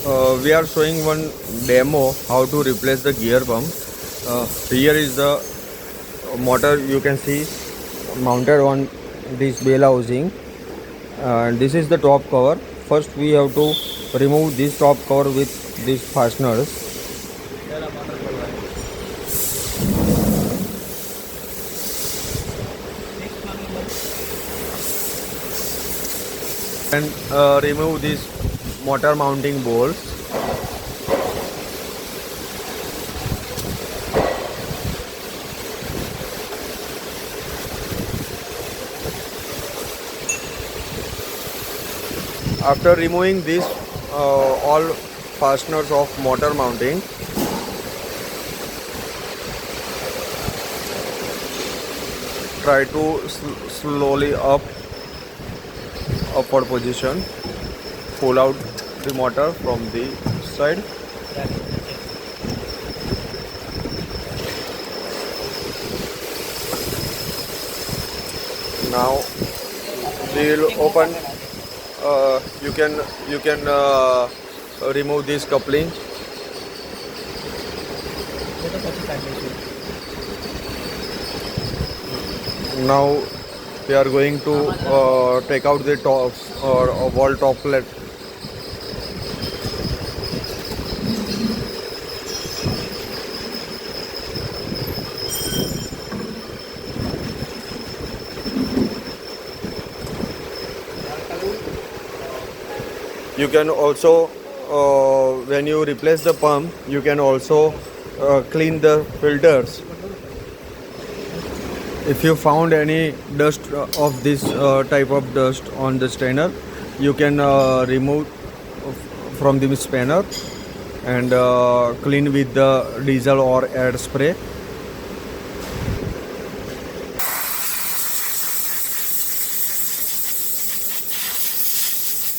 We are showing one demo how to replace the gear pump. Here is the motor, you can see mounted on this bell housing, and this is the top cover. First we have to remove this top cover with these fasteners. And remove these motor mounting bolts. After removing this all fasteners of motor mounting, try to slowly upward position, pull out the motor from the side. Now we will open. You can remove this coupling. Now we are going to take out the top or wall toplet. You can also, when you replace the pump, you can also clean the filters. If you found any dust of this type of dust on the strainer, you can remove from the spanner and clean with the diesel or air spray.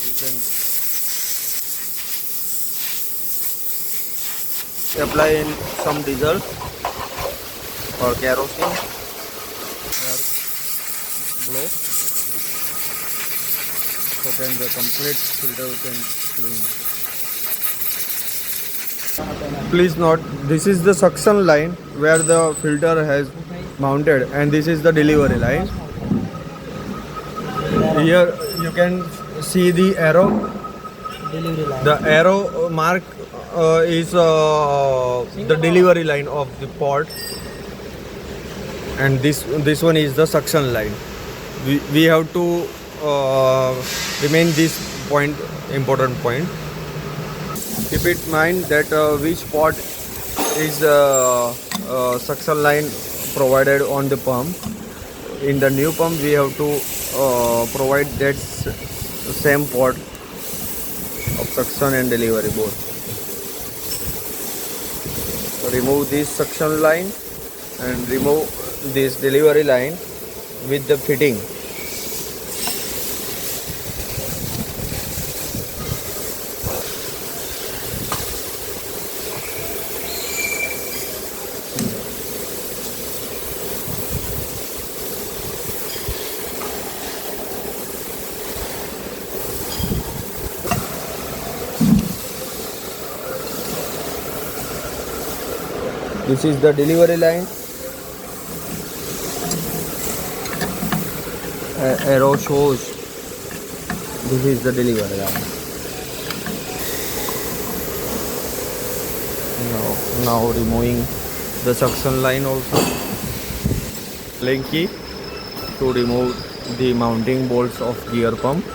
You can apply in some diesel or kerosene, air blow, so then the complete filter can clean. Please note, this is the suction line where the filter has mounted, and this is the delivery line. Here you can see the arrow. The arrow mark is the delivery line of the pot, and this one is the suction line. We have to remain this point, important point. Keep in mind that which pot is suction line provided on the pump. In the new pump we have to provide that same pot of suction and delivery both. Remove this suction line and remove this delivery line with the fitting. This is the delivery line. Arrow shows this is the delivery line. Now removing the suction line also. Link key to remove the mounting bolts of gear pump.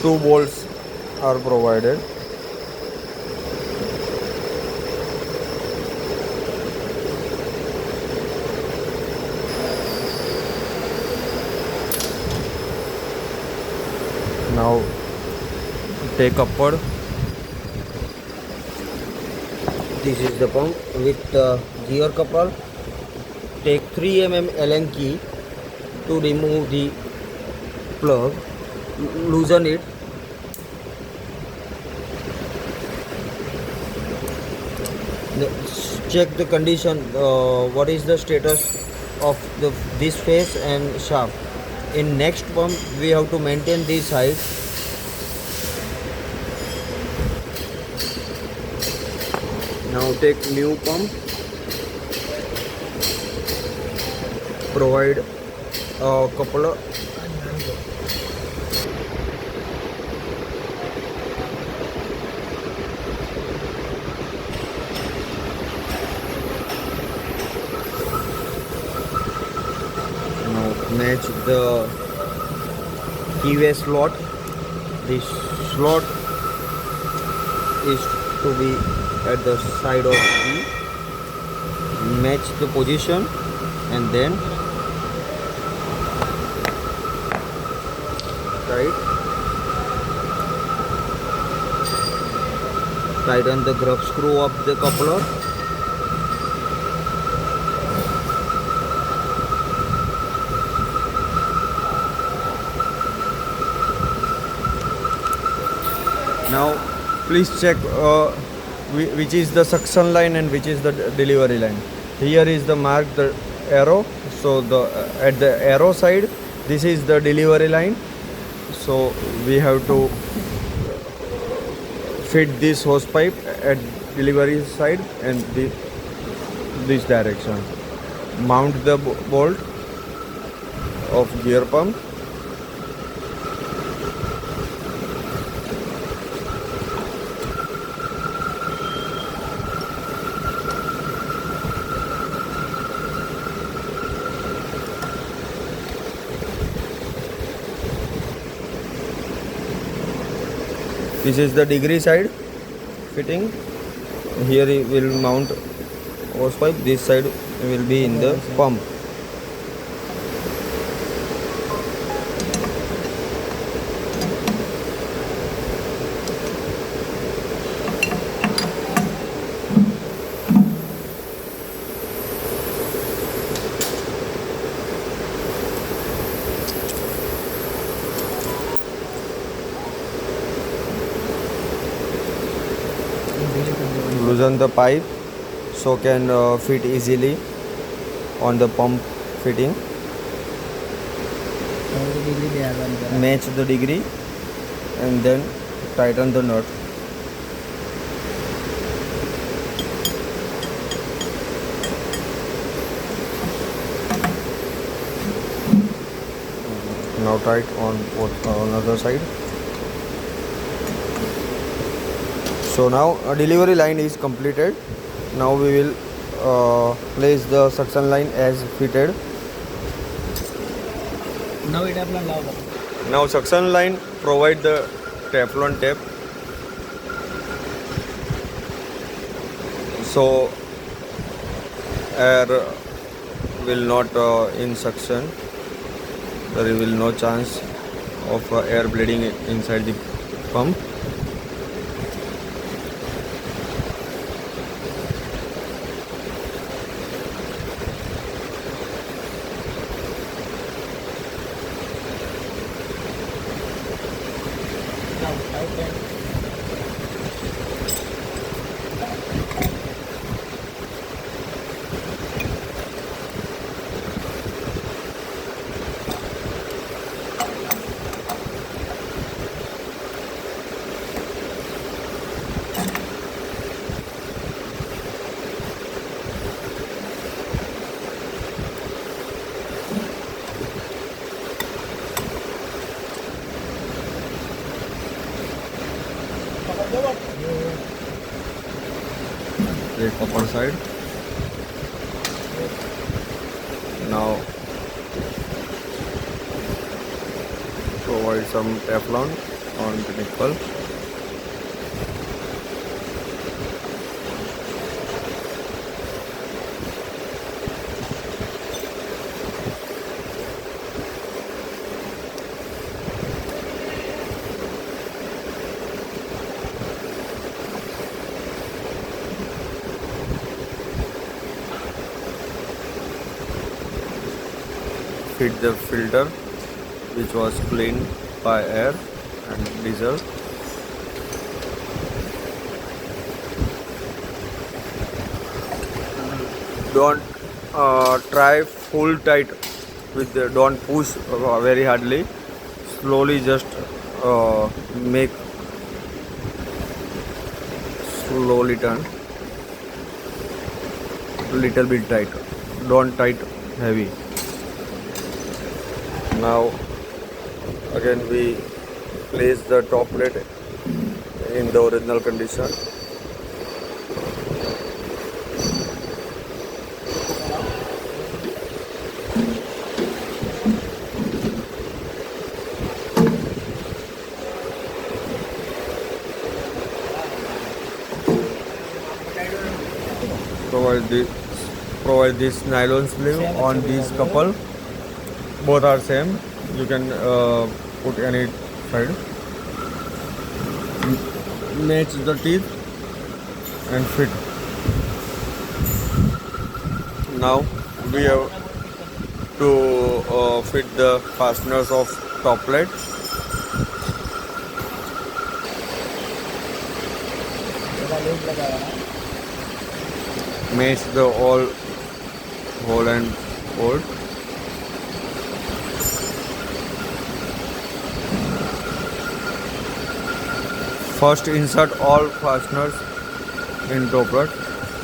Two bolts are provided. Now take upward. This is the pump with gear couple. Take 3 mm Allen key to remove the plug. Loosen it. Check the condition. What is the status of this face and shaft. In next pump we have to maintain this height. Now take new pump, provide a couple of now match the keyway slot. This slot is to be at the side of key. Match the position and then tighten the grub screw of the coupler. Now please check which is the suction line and which is the delivery line. Here is the mark, the arrow. So at the arrow side, this is the delivery line. So we have to fit this hose pipe at delivery side and this direction. Mount the bolt of gear pump. This is the degree side fitting. Here it will mount hose pipe. This side will be in the pump. Loosen the pipe so can fit easily on the pump fitting. Match the degree and then tighten the nut. Now tight on other side. So now a delivery line is completed. Now we will place the suction line as fitted. Now suction line provide the Teflon tape. So air will not in suction. There will no chance of air bleeding inside the pump. Take upper side. Now provide some Teflon on the nipple. Fit the filter which was cleaned by air and diesel. Don't try full tight with the, don't push very hardly, slowly just make slowly turn little bit tight, don't tight heavy. Now again we place the top plate in the original condition. Provide this nylon sleeve on this couple. Both are same. You can put any side. Match the teeth and fit. Now we have to fit the fasteners of top plate. Match the all hole and bolt. First insert all fasteners in top plate,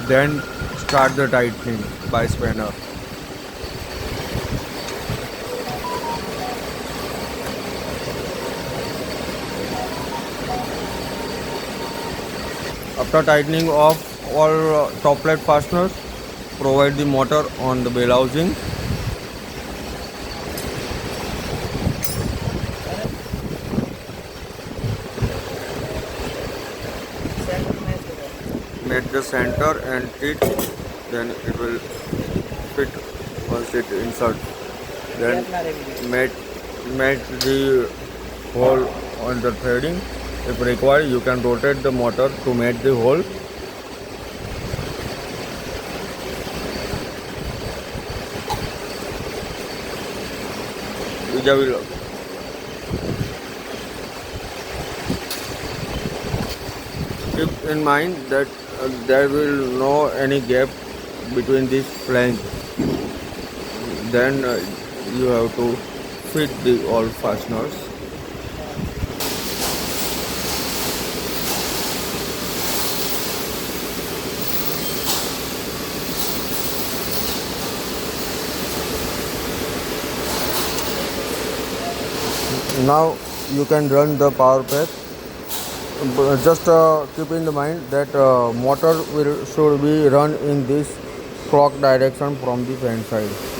then start the tightening by spanner. After tightening off all top plate fasteners, provide the motor on the bell housing. Make the center and teeth, then it will fit once it inserts. Then make the hole on the threading. If required, you can rotate the motor to make the hole. Keep in mind that there will no any gap between this flange. Then you have to fit the all fasteners. Now you can run the power pack. Just keep in the mind that motor should be run in this clock direction from the fan side.